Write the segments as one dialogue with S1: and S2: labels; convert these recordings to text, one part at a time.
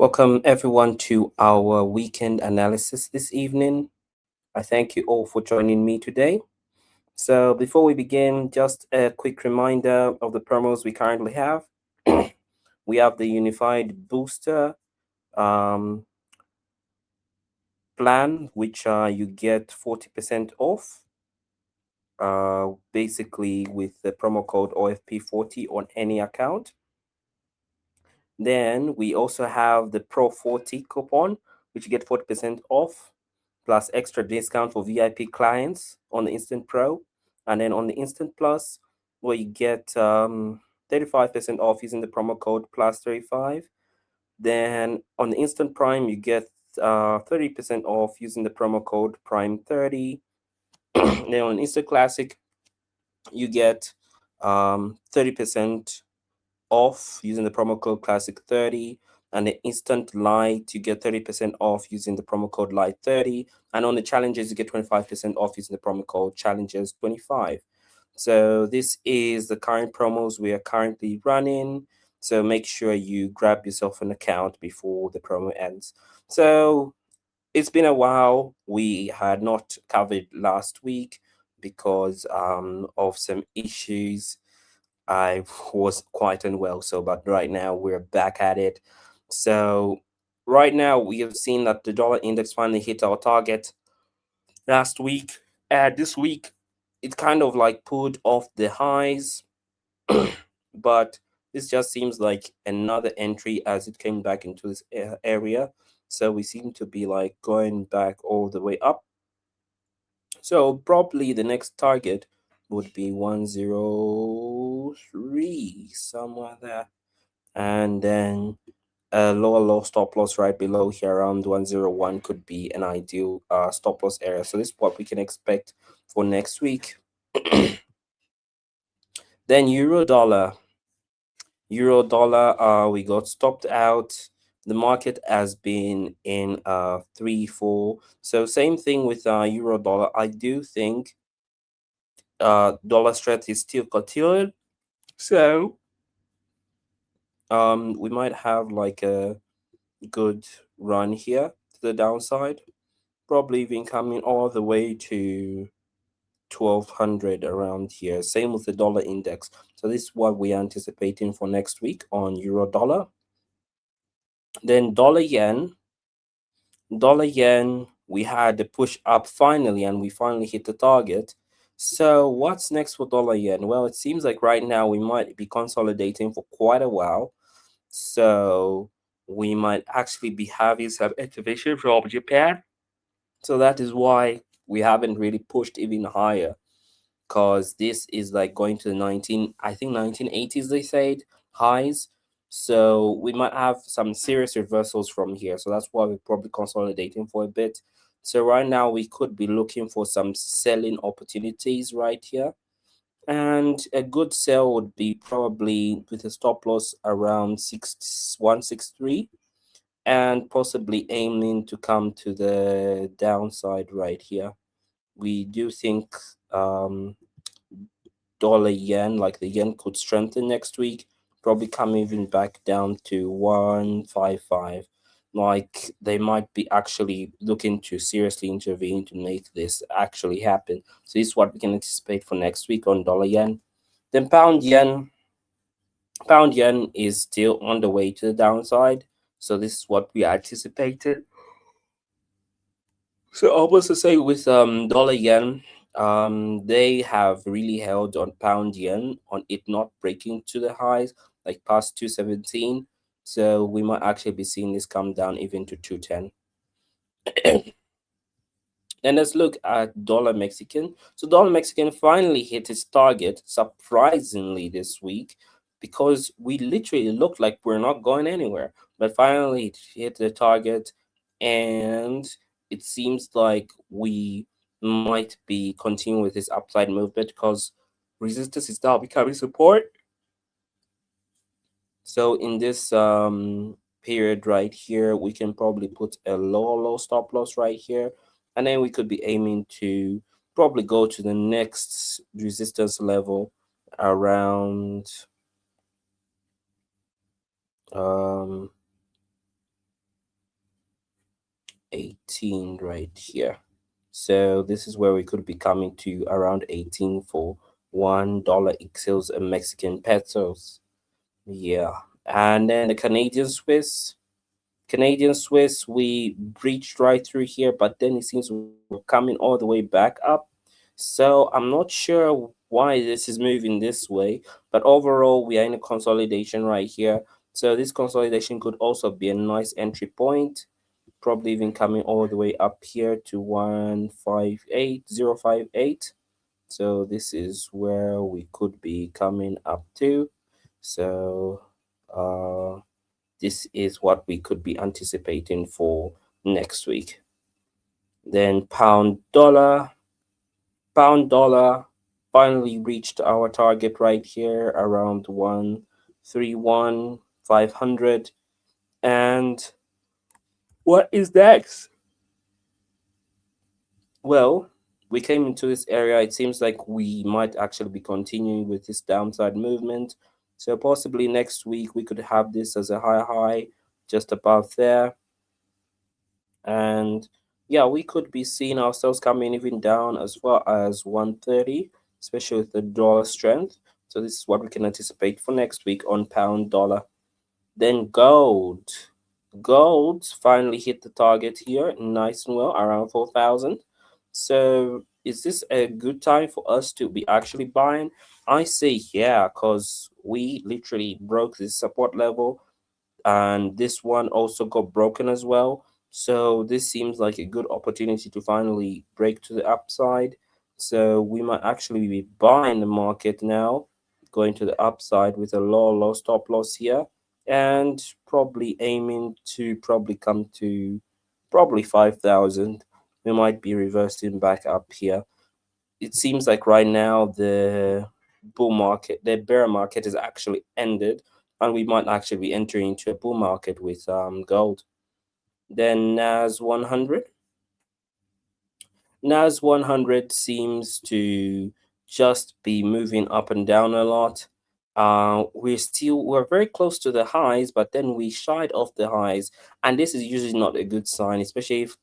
S1: Welcome everyone to our weekend analysis this evening. I thank you all for joining me today. So, before we begin, just a quick reminder of the promos we currently have. We have the Unified Booster um, plan, which you get 40% off, basically with the promo code OFP40 on any account. Then we also have the Pro 40 coupon, which you get 40% off, plus extra discount for VIP clients on the Instant Pro. And then on the Instant Plus, where you get 35% off using the promo code plus35. Then on the Instant Prime, you get 30% off using the promo code prime30. Then on Instant Classic, you get 30% off using the promo code classic30, and the Instant Light you get 30% off using the promo code light30, and on the challenges you get 25% off using the promo code challenges25. So this is the current promos we are currently running, so make sure you grab yourself an account before the promo ends. So it's been a while. We had not covered last week because of some issues. I was quite unwell, but right now we're back at it. So right now we have seen that the dollar index finally hit our target last week. This week it kind of like pulled off the highs, but this just seems like another entry as it came back into this area. So we seem to be like going back all the way up. So probably the next target would be 103, somewhere there. And then a low stop loss right below here around 101 could be an ideal stop loss area. So this is what we can expect for next week. Then euro dollar, we got stopped out. The market has been in 3-4. So same thing with euro dollar. I do think dollar strength is still continued. So we might have like a good run here to the downside, probably even coming all the way to 1200 around here. Same with the dollar index. So this is what we're anticipating for next week on euro dollar. Then dollar yen, we had the push up finally, and we finally hit the target. So what's next for dollar yen? Well, it seems like right now we might be consolidating for quite a while. So we might actually be having some activation from Japan. So that is why we haven't really pushed even higher, because this is like going to the 1980s, they said, highs. So we might have some serious reversals from here. So that's why we're probably consolidating for a bit. So right now we could be looking for some selling opportunities right here. And a good sell would be probably with a stop loss around 163, and possibly aiming to come to the downside right here. We do think dollar yen, like the yen, could strengthen next week, probably come even back down to 155. Like they might be actually looking to seriously intervene to make this actually happen. So this is what we can anticipate for next week on dollar yen. Then pound yen. Pound yen is still on the way to the downside. So this is what we anticipated. So almost to say with dollar yen, they have really held on pound yen on it not breaking to the highs like past 217. So we might actually be seeing this come down even to 210. Then let's look at dollar Mexican. So dollar Mexican finally hit its target surprisingly this week, because we literally looked like we're not going anywhere. But finally it hit the target, and it seems like we might be continuing with this upside movement because resistance is now becoming support. So in this period right here, we can probably put a low stop loss right here, and then we could be aiming to probably go to the next resistance level around 18 right here. So this is where we could be coming to around 18 for $1 equals a Mexican pesos. Yeah. And then the Canadian Swiss, we breached right through here, but then it seems we're coming all the way back up. So I'm not sure why this is moving this way, but overall we are in a consolidation right here. So this consolidation could also be a nice entry point, probably even coming all the way up here to 158058. So this is where we could be coming up to. So uh this is what we could be anticipating for next week. Then pound dollar finally reached our target right here around 131,500. And what is next? Well, we came into this area. It seems like we might actually be continuing with this downside movement. So possibly next week we could have this as a high just above there. And yeah, we could be seeing ourselves coming even down as far as 130, especially with the dollar strength. So this is what we can anticipate for next week on pound dollar. Then gold. Gold finally hit the target here, nice and well, around 4,000. So is this a good time for us to be actually buying? I say yeah, because we literally broke this support level, and this one also got broken as well. So this seems like a good opportunity to finally break to the upside. So we might actually be buying the market now, going to the upside with a low stop loss here, and probably aiming to probably come to probably 5,000. We might be reversing back up here. It seems like right now the bear market is actually ended, and we might actually be entering into a bull market with gold. Then Nas 100 seems to just be moving up and down a lot. We're very close to the highs, but then we shied off the highs, and this is usually not a good sign, especially if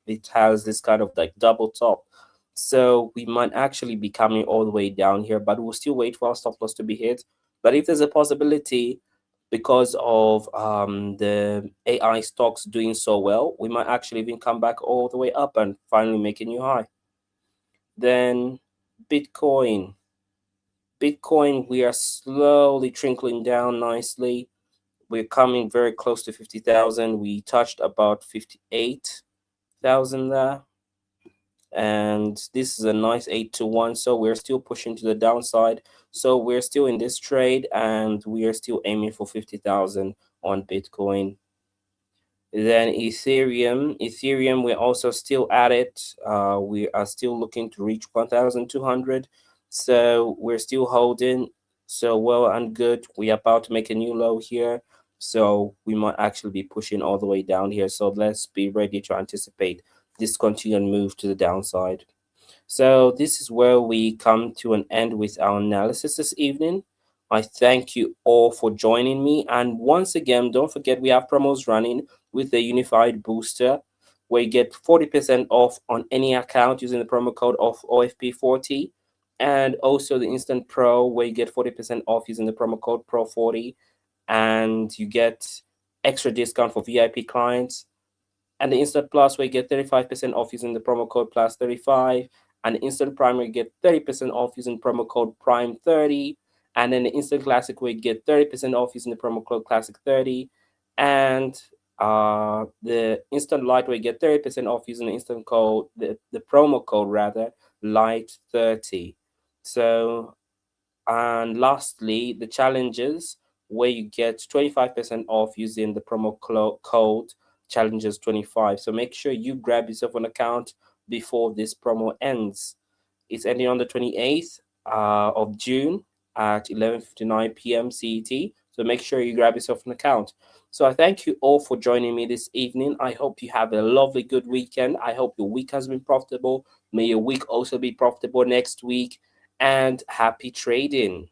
S1: it has this kind of like double top. So we might actually be coming all the way down here, but we'll still wait for our stop loss to be hit. But if there's a possibility, because of the AI stocks doing so well, we might actually even come back all the way up and finally make a new high. Then Bitcoin. Bitcoin, we are slowly trickling down nicely. We're coming very close to 50,000. We touched about 58,000 there. And this is a nice 8 to 1. So we're still pushing to the downside. So we're still in this trade, and we are still aiming for 50,000 on Bitcoin. Then Ethereum, we're also still at it. We are still looking to reach 1,200. So we're still holding. So well and good. We're about to make a new low here. So we might actually be pushing all the way down here. So let's be ready to anticipate this continued move to the downside. So this is where we come to an end with our analysis this evening. I thank you all for joining me. And once again, don't forget we have promos running with the Unified Booster, where you get 40% off on any account using the promo code of OFP40. And also the Instant Pro, where you get 40% off using the promo code PRO40. And you get extra discount for VIP clients, and the Instant Plus where you get 35% off using the promo code Plus35, and the Instant Prime where you get 30% off using promo code Prime30, and then the Instant Classic where you get 30% off using the promo code Classic30, and the Instant Light where you get 30% off using the promo code rather Light30. So, and lastly, the challenges where you get 25% off using the code challenges25. So make sure you grab yourself an account before this promo ends. It's ending on the 28th of June at 11:59 p.m. CET. So make sure you grab yourself an account. So I thank you all for joining me this evening. I hope you have a lovely, good weekend. I hope your week has been profitable. May your week also be profitable next week. And happy trading.